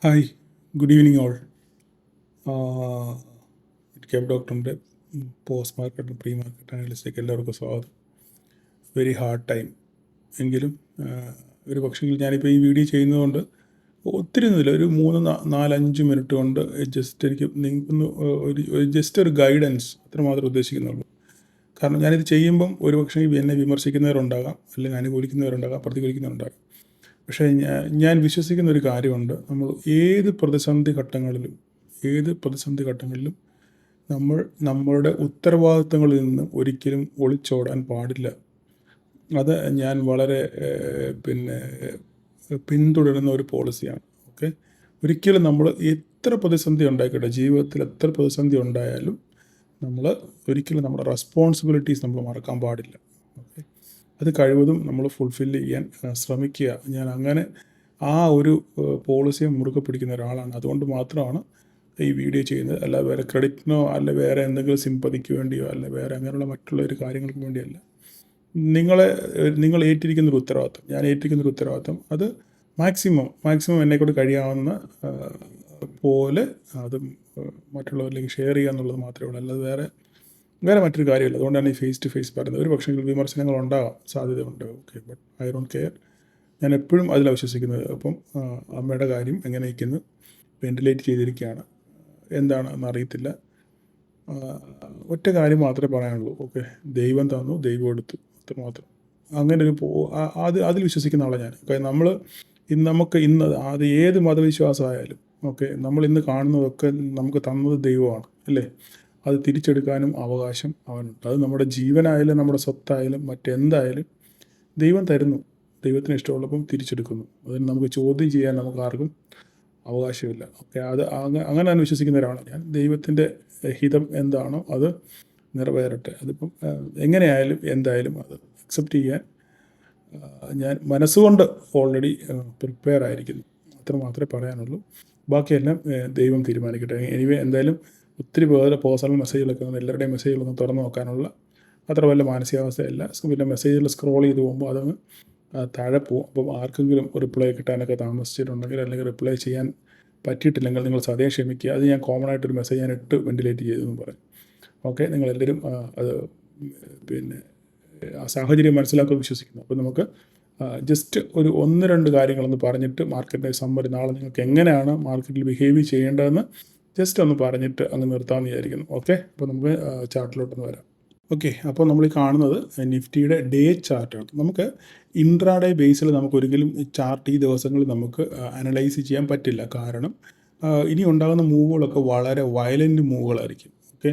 Hi, good evening all. Cab ഡോക്ടറിൻ്റെ post market pre market അനാലിസിലേക്ക് എല്ലാവർക്കും സ്വാഗതം. വെരി ഹാർഡ് ടൈം എങ്കിലും ഒരു പക്ഷേ ഞാനിപ്പോൾ ഈ വീഡിയോ ചെയ്യുന്നതുകൊണ്ട് ഒത്തിരി ഒന്നുമില്ല, ഒരു 3-4-5 മിനിറ്റ് കൊണ്ട് ജസ്റ്റ് എനിക്ക് നിങ്ങൾക്കൊന്ന് ജസ്റ്റ് ഒരു ഗൈഡൻസ് അത്രമാത്രം ഉദ്ദേശിക്കുന്നുള്ളൂ. കാരണം ഞാനിത് ചെയ്യുമ്പം ഒരു പക്ഷേ എന്നെ വിമർശിക്കുന്നവരുണ്ടാകാം, അല്ലെങ്കിൽ അനുകൂലിക്കുന്നവരുണ്ടാകാം, പ്രതികൂലിക്കുന്നവരുണ്ടാകാം. പക്ഷേ ഞാൻ വിശ്വസിക്കുന്ന ഒരു കാര്യമുണ്ട്. നമ്മൾ ഏത് പ്രതിസന്ധി ഘട്ടങ്ങളിലും നമ്മൾ നമ്മളുടെ ഉത്തരവാദിത്തങ്ങളിൽ നിന്ന് ഒരിക്കലും ഒളിച്ചോടാൻ പാടില്ല. അത് ഞാൻ വളരെ പിന്തുടരുന്ന ഒരു പോളിസിയാണ്. ഓക്കെ, ഒരിക്കലും നമ്മൾ എത്ര പ്രതിസന്ധി ഉണ്ടായിക്കോട്ടെ, ജീവിതത്തിൽ എത്ര പ്രതിസന്ധി ഉണ്ടായാലും നമ്മൾ ഒരിക്കലും നമ്മുടെ റെസ്പോൺസിബിലിറ്റീസ് നമ്മൾ മറക്കാൻ പാടില്ല. ഓക്കെ, അത് കഴിവതും നമ്മൾ ഫുൾഫില്ല് ചെയ്യാൻ ശ്രമിക്കുക. ഞാൻ അങ്ങനെ ആ ഒരു പോളിസിയെ മുറുകെ പിടിക്കുന്ന ഒരാളാണ്. അതുകൊണ്ട് മാത്രമാണ് ഈ വീഡിയോ ചെയ്യുന്നത്. അല്ല വേറെ ക്രെഡിറ്റിനോ അല്ല വേറെ എന്തെങ്കിലും സിമ്പതിക്ക് വേണ്ടിയോ അല്ല വേറെ അങ്ങനെയുള്ള മറ്റുള്ള ഒരു കാര്യങ്ങൾക്ക് വേണ്ടിയല്ല. നിങ്ങൾ ഏറ്റിരിക്കുന്നൊരു ഉത്തരവാദിത്തം, ഞാൻ ഏറ്റിരിക്കുന്നൊരു ഉത്തരവാദിത്തം, അത് മാക്സിമം എന്നെക്കൊണ്ട് കഴിയാവുന്ന പോലെ അത് മറ്റുള്ളവരിലേക്ക് ഷെയർ ചെയ്യുക എന്നുള്ളത് മാത്രമേ ഉള്ളൂ. അല്ലാതെ വേറെ മറ്റൊരു കാര്യമില്ല. അതുകൊണ്ടാണ് ഈ ഫേസ് ടു ഫേസ് പറയുന്നത്. ഒരു പക്ഷേ വിമർശനങ്ങൾ ഉണ്ടാകാം, സാധ്യതയുണ്ട്. Okay, but I don't care. ഞാൻ എപ്പോഴും അതിലാണ് വിശ്വസിക്കുന്നത്. അപ്പം അമ്മയുടെ കാര്യം എങ്ങനെ ഇരിക്കുന്നു, വെൻറ്റിലേറ്റ് ചെയ്തിരിക്കുകയാണ്, എന്താണെന്ന് അറിയത്തില്ല. ഒറ്റ കാര്യം മാത്രമേ പറയാനുള്ളൂ. ഓക്കെ, ദൈവം തന്നു, ദൈവം എടുത്തു, അത്രമാത്രം. അങ്ങനെ ഒരു അതിൽ വിശ്വസിക്കുന്ന ആളാണ് ഞാൻ. നമുക്ക് അത് ഏത് മതവിശ്വാസമായാലും ഓക്കെ, നമ്മളിന്ന് കാണുന്നതൊക്കെ നമുക്ക് തന്നത് ദൈവമാണ്, അല്ലേ? അത് തിരിച്ചെടുക്കാനും അവകാശം അവനുണ്ട്. അത് നമ്മുടെ ജീവനായാലും നമ്മുടെ സ്വത്തായാലും മറ്റെന്തായാലും ദൈവം തരുന്നു. ദൈവത്തിന് ഇഷ്ടമുള്ളപ്പം തിരിച്ചെടുക്കുന്നു. അതിന് നമുക്ക് ചോദ്യം ചെയ്യാൻ നമുക്ക് ആർക്കും അവകാശമില്ല. ഓക്കെ, അങ്ങനെ ഞാൻ വിശ്വസിക്കുന്ന ഒരാളാണ് ഞാൻ. ദൈവത്തിൻ്റെ ഹിതം എന്താണോ അത് നിറവേറട്ടെ. അതിപ്പം എങ്ങനെയായാലും എന്തായാലും അത് അക്സെപ്റ്റ് ചെയ്യാൻ ഞാൻ മനസ്സുകൊണ്ട് ഓൾറെഡി പ്രിപ്പയർ ആയിരിക്കുന്നു. അത്ര മാത്രമേ പറയാനുള്ളൂ. ബാക്കിയെല്ലാം ദൈവം തീരുമാനിക്കട്ടെ. എനിവേ, എന്തായാലും ഒത്തിരി പേരുടെ മെസ്സേജുകളൊക്കെ എല്ലാവരുടെയും മെസ്സേജുകളൊന്നും തുറന്നു നോക്കാനുള്ള അത്ര വല്ല മാനസികാവസ്ഥയല്ല. പിന്നെ മെസ്സേജുകൾ സ്ക്രോൾ ചെയ്ത് പോകുമ്പോൾ അതങ്ങ് താഴെ പോകും. അപ്പം ആർക്കെങ്കിലും റിപ്ലൈ കിട്ടാനൊക്കെ താമസിച്ചിട്ടുണ്ടെങ്കിൽ അല്ലെങ്കിൽ റിപ്ലൈ ചെയ്യാൻ പറ്റിയിട്ടില്ലെങ്കിൽ നിങ്ങൾ സദയം ക്ഷമിക്കുക. അത് ഞാൻ കോമൺ ആയിട്ടൊരു മെസ്സേജ് ഞാൻ വെൻറ്റിലേറ്റ് ചെയ്തെന്ന് പറയും. ഓക്കെ, നിങ്ങളെല്ലാവരും അത് ആ സാഹചര്യം മനസ്സിലാക്കുമെന്ന് വിശ്വസിക്കുന്നു. അപ്പോൾ നമുക്ക് ജസ്റ്റ് ഒരു 1-2 കാര്യങ്ങളൊന്ന് പറഞ്ഞിട്ട് മാർക്കറ്റിൻ്റെ സമ്മറി നാളെ നിങ്ങൾക്ക് എങ്ങനെയാണ് മാർക്കറ്റിൽ ബിഹേവ് ചെയ്യേണ്ടതെന്ന് ജസ്റ്റ് ഒന്ന് പറഞ്ഞിട്ട് അങ്ങ് നിർത്താമെന്ന് വിചാരിക്കുന്നു. ഓക്കെ, അപ്പോൾ നമുക്ക് ചാർട്ടിലോട്ടൊന്ന് വരാം. ഓക്കെ, അപ്പോൾ നമ്മൾ ഈ കാണുന്നത് നിഫ്റ്റിയുടെ ഡേ ചാർട്ടാണ്. നമുക്ക് ഇൻട്രാഡേ ബേസിൽ നമുക്കൊരിക്കലും ചാർട്ട് ഈ ദിവസങ്ങളിൽ നമുക്ക് അനലൈസ് ചെയ്യാൻ പറ്റില്ല. കാരണം ഇനി ഉണ്ടാകുന്ന മൂവുകളൊക്കെ വളരെ വയലൻറ്റ് മൂവുകളായിരിക്കും. ഓക്കെ,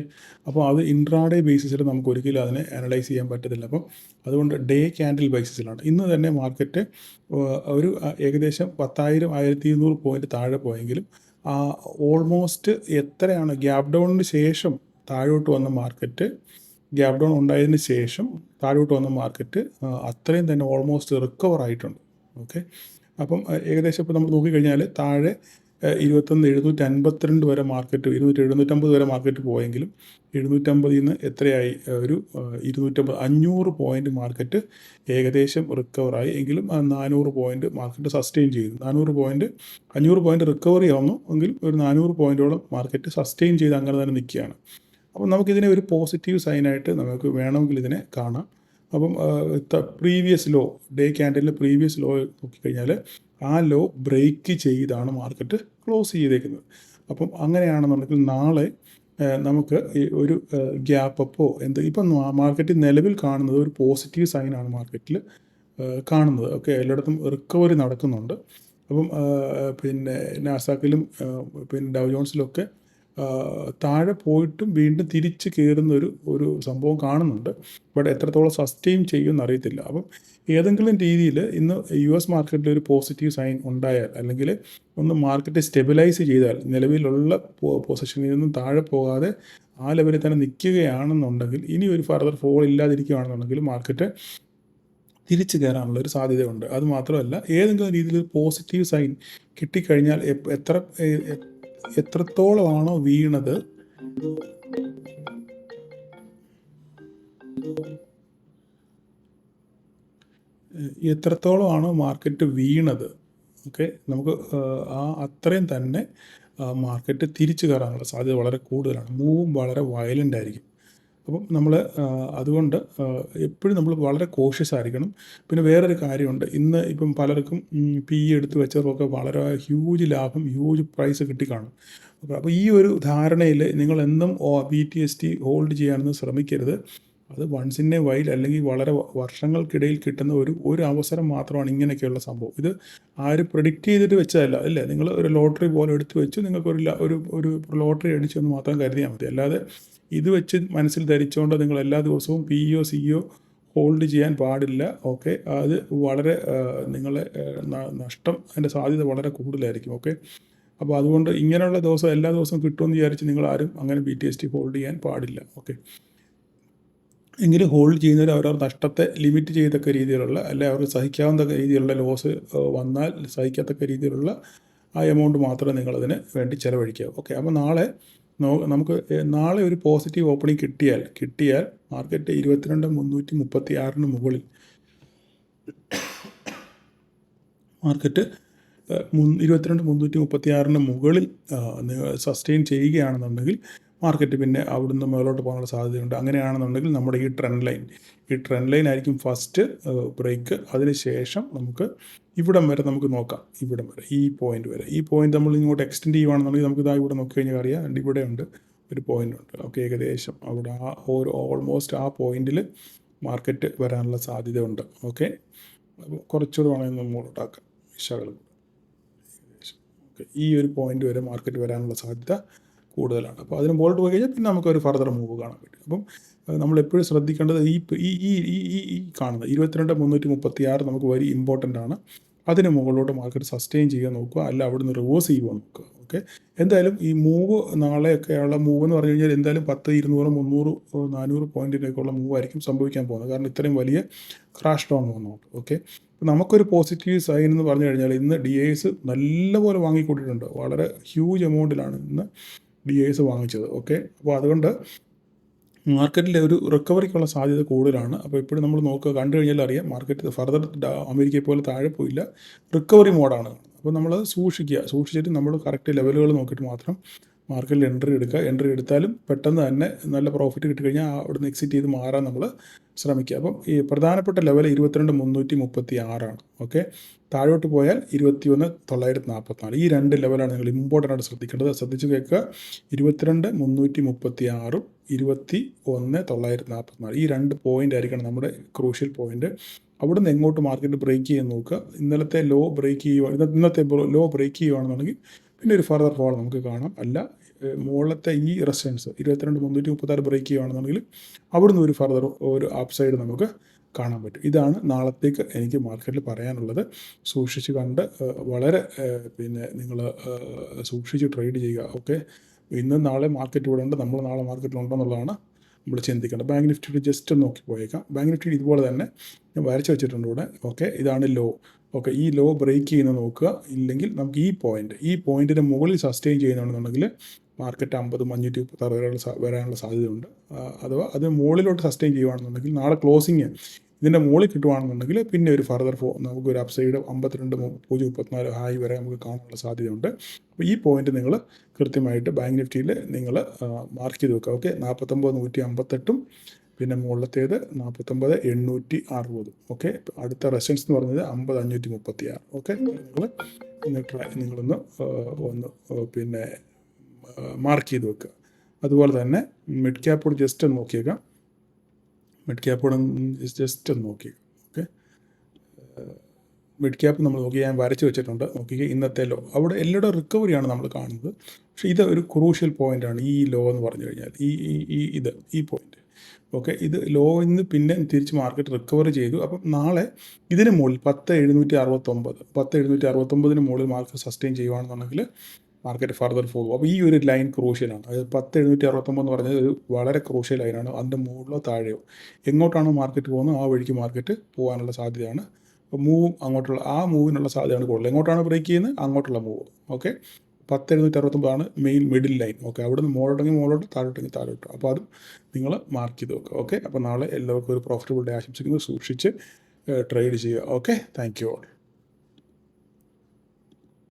അപ്പോൾ അത് ഇൻട്രാഡേ ബേസിസിൽ നമുക്ക് ഒരിക്കലും അതിനെ അനലൈസ് ചെയ്യാൻ പറ്റത്തില്ല. അപ്പം അതുകൊണ്ട് ഡേ ക്യാൻഡിൽ ബേസിസിലാണ്. ഇന്ന് തന്നെ മാർക്കറ്റ് ഒരു ഏകദേശം 10,000-1200 പോയിൻറ്റ് താഴെ പോയെങ്കിലും ഓൾമോസ്റ്റ് എത്രയാണ് ഗ്യാപ് ഡൗണിന് ശേഷം താഴോട്ട് വന്ന മാർക്കറ്റ്, ഗ്യാപ് ഡൗൺ ഉണ്ടായതിന് ശേഷം താഴോട്ട് വന്ന മാർക്കറ്റ് അത്രയും തന്നെ ഓൾമോസ്റ്റ് റിക്കവർ ആയിട്ടുണ്ട്. ഓക്കെ, അപ്പം ഏകദേശം ഇപ്പോൾ നമ്മൾ നോക്കിക്കഴിഞ്ഞാൽ താഴെ 21,752 വരെ മാർക്കറ്റ്, 200-750 വരെ മാർക്കറ്റ് പോയെങ്കിലും 750 നിന്ന് എത്രയായി, ഒരു 500 പോയിൻറ്റ് മാർക്കറ്റ് ഏകദേശം റിക്കവറായി. എങ്കിലും 400 പോയിൻറ്റ് മാർക്കറ്റ് സസ്റ്റെയിൻ ചെയ്തു. 500 പോയിൻറ്റ് റിക്കവറി ആവുന്നു എങ്കിലും ഒരു 400 പോയിൻറ്റോളം മാർക്കറ്റ് സസ്റ്റെയിൻ ചെയ്ത് അങ്ങനെ തന്നെ നിൽക്കുകയാണ്. അപ്പം നമുക്കിതിനെ ഒരു പോസിറ്റീവ് സൈനായിട്ട് നമുക്ക് വേണമെങ്കിൽ ഇതിനെ കാണാം. അപ്പം പ്രീവിയസ് ലോ, ഡേ ക്യാൻഡലിൻ്റെ പ്രീവിയസ് ലോ നോക്കിക്കഴിഞ്ഞാൽ ആ ലോ ബ്രേക്ക് ചെയ്താണ് മാർക്കറ്റ് ക്ലോസ് ചെയ്തേക്കുന്നത്. അപ്പം അങ്ങനെയാണെന്നുണ്ടെങ്കിൽ നാളെ നമുക്ക് ഒരു ഗ്യാപ്പ് അപ്പോ ഇപ്പം മാർക്കറ്റ് നിലവിൽ കാണുന്നത് ഒരു പോസിറ്റീവ് സൈനാണ് മാർക്കറ്റിൽ കാണുന്നത്. ഓക്കെ, എല്ലായിടത്തും റിക്കവറി നടക്കുന്നുണ്ട്. അപ്പം നാസ്ഡാക്കിലും ഡൗ ജോൺസിലൊക്കെ താഴെ പോയിട്ടും വീണ്ടും തിരിച്ച് കയറുന്ന ഒരു സംഭവം കാണുന്നുണ്ട്. ബട്ട് എത്രത്തോളം സസ്റ്റെയിൻ ചെയ്യുമെന്ന് അറിയത്തില്ല. അപ്പം ഏതെങ്കിലും രീതിയിൽ ഇന്ന് US മാർക്കറ്റിൽ ഒരു പോസിറ്റീവ് സൈൻ ഉണ്ടായാൽ, അല്ലെങ്കിൽ ഒന്ന് മാർക്കറ്റ് സ്റ്റെബിലൈസ് ചെയ്താൽ, നിലവിലുള്ള പൊസിഷനിൽ നിന്നും താഴെ പോകാതെ ആ ലെവലിൽ തന്നെ നിൽക്കുകയാണെന്നുണ്ടെങ്കിൽ, ഇനി ഒരു ഫർദർ ഫോൾ ഇല്ലാതിരിക്കുകയാണെന്നുണ്ടെങ്കിൽ മാർക്കറ്റ് തിരിച്ചു കയറാനുള്ള ഒരു സാധ്യതയുണ്ട്. അതുമാത്രമല്ല, ഏതെങ്കിലും രീതിയിൽ പോസിറ്റീവ് സൈൻ കിട്ടിക്കഴിഞ്ഞാൽ എത്രത്തോളമാണോ വീണത്, മാർക്കറ്റ് വീണത് ഓക്കെ, നമുക്ക് അത്രയും തന്നെ മാർക്കറ്റ് തിരിച്ചു കയറാനുള്ള സാധ്യത വളരെ കൂടുതലാണ്. മൂവും വളരെ വയലൻ്റ് ആയിരിക്കും. അപ്പം നമ്മൾ അതുകൊണ്ട് എപ്പോഴും നമ്മൾ വളരെ കോഷ്യസ് ആയിരിക്കണം. പിന്നെ വേറൊരു കാര്യമുണ്ട്, ഇന്ന് ഇപ്പം പലർക്കും PE എടുത്ത് വെച്ചവർക്കൊക്കെ വളരെ ഹ്യൂജ് ലാഭം, ഹ്യൂജ് പ്രൈസ് കിട്ടിക്കാണും. അപ്പോൾ ഈ ഒരു ധാരണയിൽ നിങ്ങളെന്നും BTST ഹോൾഡ് ചെയ്യാനൊന്നും ശ്രമിക്കരുത്. അത് വൺസ് ഇൻ എ വൈൽ അല്ലെങ്കിൽ വളരെ വർഷങ്ങൾക്കിടയിൽ കിട്ടുന്ന ഒരു അവസരം മാത്രമാണ് ഇങ്ങനെയൊക്കെയുള്ള സംഭവം. ഇത് ആരും പ്രെഡിക്റ്റ് ചെയ്തിട്ട് വെച്ചതല്ല, അല്ലേ? നിങ്ങൾ ഒരു ലോട്ടറി പോലെ എടുത്ത് വെച്ച് നിങ്ങൾക്ക് ഒരു ലോട്ടറി അടിച്ചു എന്ന് മാത്രം കരുതിയാൽ മതി. അല്ലാതെ ഇത് വെച്ച് മനസ്സിൽ ധരിച്ചുകൊണ്ട് നിങ്ങൾ എല്ലാ ദിവസവും PEO CEO ഹോൾഡ് ചെയ്യാൻ പാടില്ല. ഓക്കെ, അത് വളരെ നിങ്ങളെ നഷ്ടം, അതിൻ്റെ സാധ്യത വളരെ കൂടുതലായിരിക്കും. ഓക്കെ, അപ്പോൾ അതുകൊണ്ട് ഇങ്ങനെയുള്ള ദിവസം എല്ലാ ദിവസവും കിട്ടുമെന്ന് വിചാരിച്ച് നിങ്ങളാരും അങ്ങനെ BTST ഹോൾഡ് ചെയ്യാൻ പാടില്ല. ഓക്കെ, എങ്കിലും ഹോൾഡ് ചെയ്യുന്നവർ അവരവർ നഷ്ടത്തെ ലിമിറ്റ് ചെയ്യത്തക്ക രീതിയിലുള്ള, അല്ലെ അവർക്ക് സഹിക്കാവുന്ന രീതിയിലുള്ള ലോസ് വന്നാൽ സഹിക്കത്തക്ക രീതിയിലുള്ള ആ എമൗണ്ട് മാത്രമേ നിങ്ങളതിന് വേണ്ടി ചിലവഴിക്കാവൂ. ഓക്കെ, അപ്പോൾ നമുക്ക് നാളെ ഒരു പോസിറ്റീവ് ഓപ്പണിംഗ് കിട്ടിയാൽ മാർക്കറ്റ് 22,336 മുകളിൽ മാർക്കറ്റ് 22,336 മുകളിൽ സസ്റ്റെയിൻ ചെയ്യുകയാണെന്നുണ്ടെങ്കിൽ മാർക്കറ്റ് പിന്നെ അവിടുന്ന് മുകളിലോട്ട് പോകാനുള്ള സാധ്യതയുണ്ട്. അങ്ങനെയാണെന്നുണ്ടെങ്കിൽ നമ്മുടെ ഈ ട്രെൻഡ് ലൈൻ ആയിരിക്കും ഫസ്റ്റ് ബ്രേക്ക്. അതിനുശേഷം നമുക്ക് ഇവിടം വരെ നമുക്ക് നോക്കാം. ഇവിടം വരെ ഈ പോയിന്റ് നമ്മൾ ഇങ്ങോട്ട് എക്സ്റ്റെൻഡ് ചെയ്യുകയാണെന്നുണ്ടെങ്കിൽ നമുക്ക് ഇതാ ഇവിടെ നോക്കി കഴിഞ്ഞാൽ അറിയാം, ഇവിടെ ഉണ്ട് ഒരു പോയിന്റ് ഉണ്ട്. ഓക്കെ, ഏകദേശം അവിടെ ഓൾമോസ്റ്റ് ആ പോയിന്റിൽ മാർക്കറ്റ് വരാനുള്ള സാധ്യത ഉണ്ട്. ഓക്കെ, അപ്പോൾ കുറച്ചുകൂടെ വേണമെങ്കിൽ മുമ്പോട്ടാക്കാം വിശകലനം. ഓക്കെ, ഈ ഒരു പോയിന്റ് വരെ മാർക്കറ്റ് വരാനുള്ള സാധ്യത കൂടുതലാണ്. അപ്പോൾ അതിന് മുകളിൽ പോയി കഴിഞ്ഞാൽ പിന്നെ നമുക്കൊരു ഫർദർ മൂവ് കാണാൻ പറ്റും. അപ്പം നമ്മളെപ്പോഴും ശ്രദ്ധിക്കേണ്ടത് ഈ കാണുന്നത് 22,336 നമുക്ക് വെരി ഇമ്പോർട്ടൻ്റ് ആണ്. അതിന് മുകളിലോട്ട് മാർക്കറ്റ് സസ്റ്റെയിൻ ചെയ്യാൻ നോക്കുക, അല്ല അവിടുന്ന് റിവേഴ്സ് ചെയ്യുക നോക്കുക. ഓക്കെ, എന്തായാലും ഈ മൂവ് നാളെയൊക്കെയുള്ള മൂവ് എന്ന് പറഞ്ഞു കഴിഞ്ഞാൽ എന്തായാലും 10, 200, 300, 400 പോയിൻറ്റിലേക്കുള്ള മൂവായിരിക്കും സംഭവിക്കാൻ പോകുന്നത്. കാരണം ഇത്രയും വലിയ ക്രാഷ് ഡൗൺ വന്നോട്ട്. ഓക്കെ, നമുക്കൊരു പോസിറ്റീവ് സൈൻ എന്ന് പറഞ്ഞു കഴിഞ്ഞാൽ ഇന്ന് DIs നല്ലപോലെ വാങ്ങിക്കൂട്ടിയിട്ടുണ്ട്. വളരെ ഹ്യൂജ് എമൗണ്ടിലാണ് ഇന്ന് DIs വാങ്ങിച്ചത്. ഓക്കെ, അപ്പോൾ അതുകൊണ്ട് മാർക്കറ്റിലെ ഒരു റിക്കവറിക്കുള്ള സാധ്യത കൂടുതലാണ്. അപ്പോൾ എപ്പോഴും നമ്മൾ കണ്ടു കഴിഞ്ഞാൽ അറിയാം, മാർക്കറ്റ് ഫർദർ അമേരിക്കയെ പോലെ താഴെ പോയില്ല, റിക്കവറി മോഡാണ്. അപ്പോൾ നമ്മളത് സൂക്ഷിച്ചിട്ട് നമ്മൾ കറക്റ്റ് ലെവലുകൾ നോക്കിയിട്ട് മാത്രം മാർക്കറ്റിൽ എൻട്രി എടുത്താലും പെട്ടെന്ന് തന്നെ നല്ല പ്രോഫിറ്റ് കിട്ടിക്കഴിഞ്ഞാൽ അവിടുന്ന് എക്സിറ്റ് ചെയ്ത് മാറാൻ നമ്മൾ ശ്രമിക്കുക. അപ്പം ഈ പ്രധാനപ്പെട്ട ലെവൽ 22,336 ആണ്. ഓക്കെ, താഴോട്ട് പോയാൽ 21,944. ഈ രണ്ട് ലെവലാണ് നിങ്ങൾ ഇമ്പോർട്ടൻ്റ് ആയിട്ട് ശ്രദ്ധിക്കേണ്ടത്. ശ്രദ്ധിച്ച് കേൾക്കുക, 22,336, 21,944. ഈ രണ്ട് പോയിൻ്റ് ആയിരിക്കണം നമ്മുടെ ക്രൂഷ്യൽ പോയിൻ്റ്. അവിടെ നിന്ന് എങ്ങോട്ട് മാർക്കറ്റ് ബ്രേക്ക് ചെയ്യാൻ നോക്കുക. ഇന്നത്തെ ലോ ബ്രേക്ക് ചെയ്യുകയാണെന്നുണ്ടെങ്കിൽ പിന്നെ ഒരു ഫർദർ ഫോൾ നമുക്ക് കാണാം. അല്ല മുകളിലത്തെ ഈ റെസിസ്റ്റൻസ് 22,336 ബ്രേക്ക് ചെയ്യുകയാണെന്നുണ്ടെങ്കിൽ അവിടുന്ന് ഒരു ഫർദർ ഒരു അപ്സൈഡ് നമുക്ക് കാണാൻ പറ്റും. ഇതാണ് നാളത്തേക്ക് എനിക്ക് മാർക്കറ്റിൽ പറയാനുള്ളത്. സൂക്ഷിച്ച് കണ്ട് വളരെ നിങ്ങൾ സൂക്ഷിച്ച് ട്രേഡ് ചെയ്യുക. ഓക്കെ, ഇന്നും നാളെ മാർക്കറ്റ് ഇവിടെ ഉണ്ട്, നമ്മൾ നാളെ മാർക്കറ്റിലുണ്ടെന്നുള്ളതാണ് നമ്മൾ ചിന്തിക്കേണ്ടത്. ബാങ്ക് നിഫ്റ്റിയുടെ ജസ്റ്റ് നോക്കി പോയേക്കാം. ബാങ്ക് നിഫ്റ്റി ഇതുപോലെ തന്നെ ഞാൻ വരച്ച് വെച്ചിട്ടുണ്ട് ഇവിടെ. ഓക്കെ, ഇതാണ് ലോ. ഓക്കെ, ഈ ലോ ബ്രേക്ക് ചെയ്യുന്നത് നോക്കുക. ഇല്ലെങ്കിൽ നമുക്ക് ഈ പോയിന്റിന് മുകളിൽ സസ്റ്റെയിൻ ചെയ്യുകയാണെന്നുണ്ടെങ്കിൽ മാർക്കറ്റ് 50,536 വരാനുള്ള സാധ്യതയുണ്ട്. അഥവാ അത് മുകളിലോട്ട് സസ്റ്റെയിൻ ചെയ്യുകയാണെന്നുണ്ടെങ്കിൽ നാളെ ക്ലോസിങ് ഇതിൻ്റെ മുകളിൽ കിട്ടുകയാണെന്നുണ്ടെങ്കിൽ പിന്നെ ഒരു ഫർദർ നമുക്കൊരു അപ്സൈഡ് 52,034 ഹായ് വരെ നമുക്ക് കാണാനുള്ള സാധ്യതയുണ്ട്. അപ്പോൾ ഈ പോയിന്റ് നിങ്ങൾ കൃത്യമായിട്ട് ബാങ്ക് നിഫ്റ്റിയിൽ നിങ്ങൾ മാർക്ക് ചെയ്ത് വെക്കുക. ഓക്കെ, 49,158 പിന്നെ മുകളിലത്തേത് 49,860. ഓക്കെ, അടുത്ത റെസിസ്റ്റൻസ് എന്ന് പറഞ്ഞത് 50,536. ഓക്കെ, നിങ്ങളൊന്ന് മാർക്ക് ചെയ്ത് വെക്കുക. അതുപോലെ തന്നെ മിഡ് ക്യാപ്പോട് ജസ്റ്റ് ഒന്ന് നോക്കിയേക്കാം. ഓക്കെ, മിഡ് ക്യാപ്പ് നമ്മൾ നോക്കി ഞാൻ വരച്ച് വെച്ചിട്ടുണ്ട്. നോക്കിക്കുക, ഇന്നത്തെ ലോ അവിടെ എല്ലാവരുടെ റിക്കവറിയാണ് നമ്മൾ കാണുന്നത്. പക്ഷേ ഇത് ഒരു ക്രൂഷ്യൽ പോയിൻ്റാണ് ഈ ലോ എന്ന് പറഞ്ഞു കഴിഞ്ഞാൽ ഈ പോയിൻ്റ്. ഓക്കെ, ഇത് ലോയിൽ നിന്ന് പിന്നെ തിരിച്ച് മാർക്കറ്റ് റിക്കവർ ചെയ്തു. അപ്പം നാളെ ഇതിന് മുകളിൽ 10,769 മുകളിൽ മാർക്കറ്റ് സസ്റ്റെയിൻ ചെയ്യുകയാണെന്നുണ്ടെങ്കിൽ മാർക്കറ്റ് ഫർദർ പോകും. അപ്പോൾ ഈ ഒരു ലൈൻ ക്രൂഷ്യലാണ്. അതായത് 10,769 എന്ന് പറഞ്ഞത് ഒരു വളരെ ക്രൂഷ്യൽ ലൈനാണ്. അതിൻ്റെ മുകളിലോ താഴെയോ എങ്ങോട്ടാണോ മാർക്കറ്റ് പോകുന്നത് ആ വഴിക്ക് മാർക്കറ്റ് പോകാനുള്ള സാധ്യതയാണ്. അപ്പോൾ അങ്ങോട്ടുള്ള ആ മൂവിനുള്ള സാധ്യതയാണ് കൂടുതൽ. എങ്ങോട്ടാണ് ബ്രേക്ക് ചെയ്യുന്നത് അങ്ങോട്ടുള്ള move. Okay, 10,769 main middle line. Okay, അവിടെ നിന്ന് മുകളിലോട്ടെങ്കിൽ മുകളിലോട്ട്, താഴോട്ടെങ്കിൽ താഴോട്ട്. അപ്പോൾ അതും നിങ്ങൾ മാർക്ക് ചെയ്ത് വെക്കുക. ഓക്കെ, അപ്പോൾ നാളെ എല്ലാവർക്കും ഒരു പ്രോഫിറ്റബിൾ ഡേ ആശംസിക്കുന്നു. സൂക്ഷിച്ച് ട്രേഡ് ചെയ്യുക. Okay, thank you all.